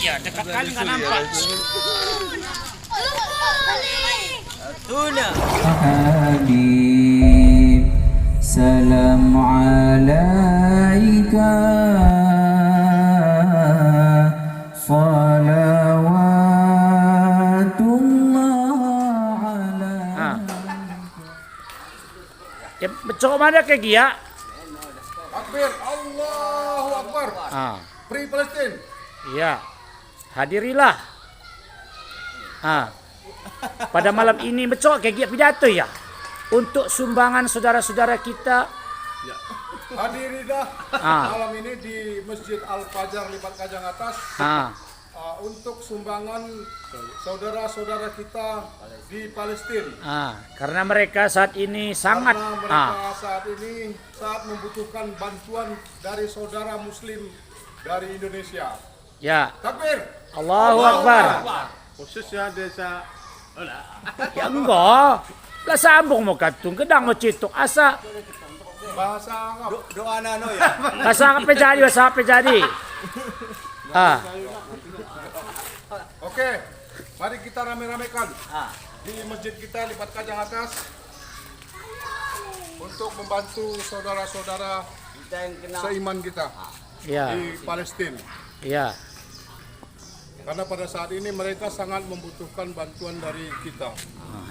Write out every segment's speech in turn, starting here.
Ya, dekat kali nggak nampak. Tuna. Habib, salam alaika, salawatullah ala. Ya, becok mana ke Gia? Takbir, Allahu Akbar. Free Palestine. Iya. Hadirilah. Pada malam ini becok ke Gia pidato ya. Untuk sumbangan saudara-saudara kita. Ya. Hadirilah malam ini di Masjid Al-Fajar Lipat Kajang Atas. Untuk sumbangan saudara-saudara kita di Palestina. Karena mereka saat ini sangat saat membutuhkan bantuan dari saudara muslim dari Indonesia. Ya. Takbir. Allahu Akbar. Khususnya desa Ya enggak. Lah sambung mau katung kedang mau cituk asa. bahasa doa nano ya. Bahasa apa jadi? Oke, mari kita rame-ramekan di masjid kita Lipat Kajang Atas untuk membantu saudara-saudara seiman kita di Palestina. Iya. Karena pada saat ini mereka sangat membutuhkan bantuan dari kita.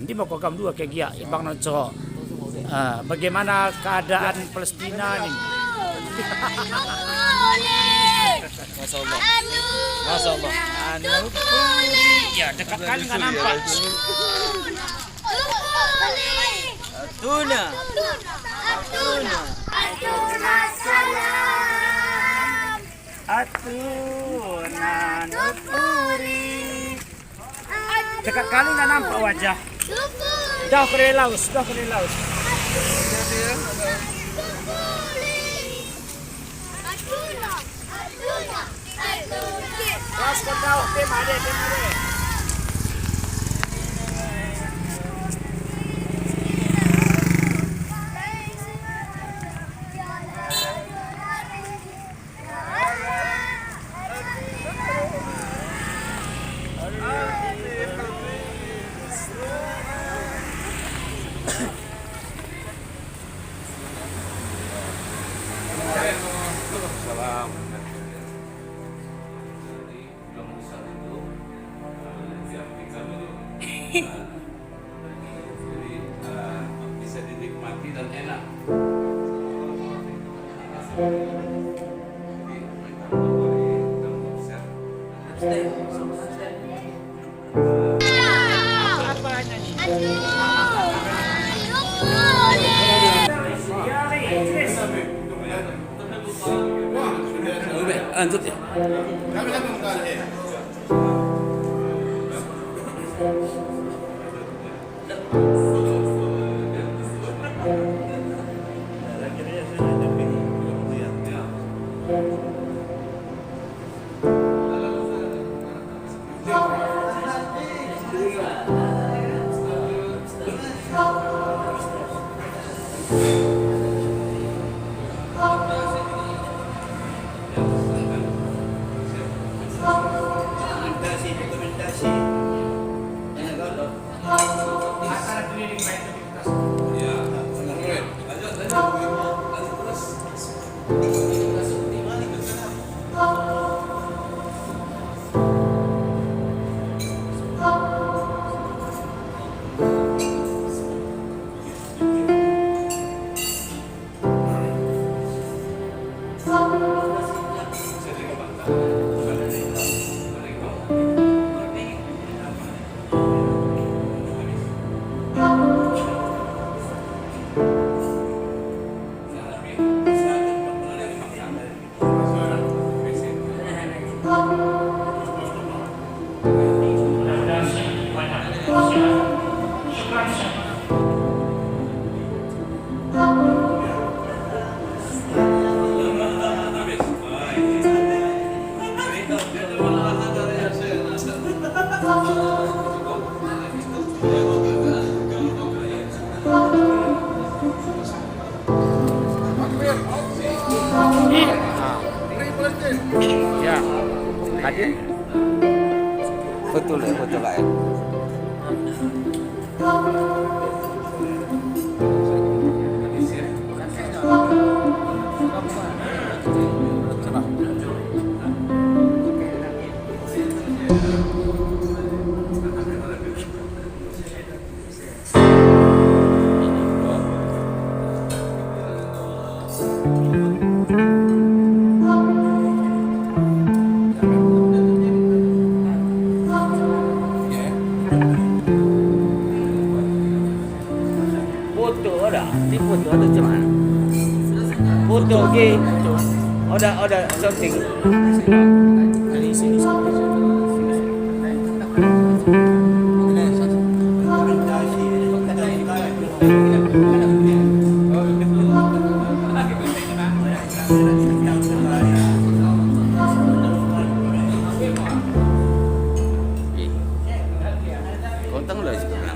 Nanti mau kokam dua kayak Gia, Bang Noco. Bagaimana keadaan Palestina ini? Masya Allah. Masya Allah. Ya, dekat kali nggak nampak. Tuna. Atuna nukuri. Dekat kali nggak nampak wajah. Dah ke laus. Terus kau tahu tim ada. Bisa dinikmati dan enak. Lanjut ya. ya. Betul ya, betul Kak ya. Foto ada, di foto ada cuman. Foto ke, ada shooting. Dari sini. Kontang udah sebenarnya.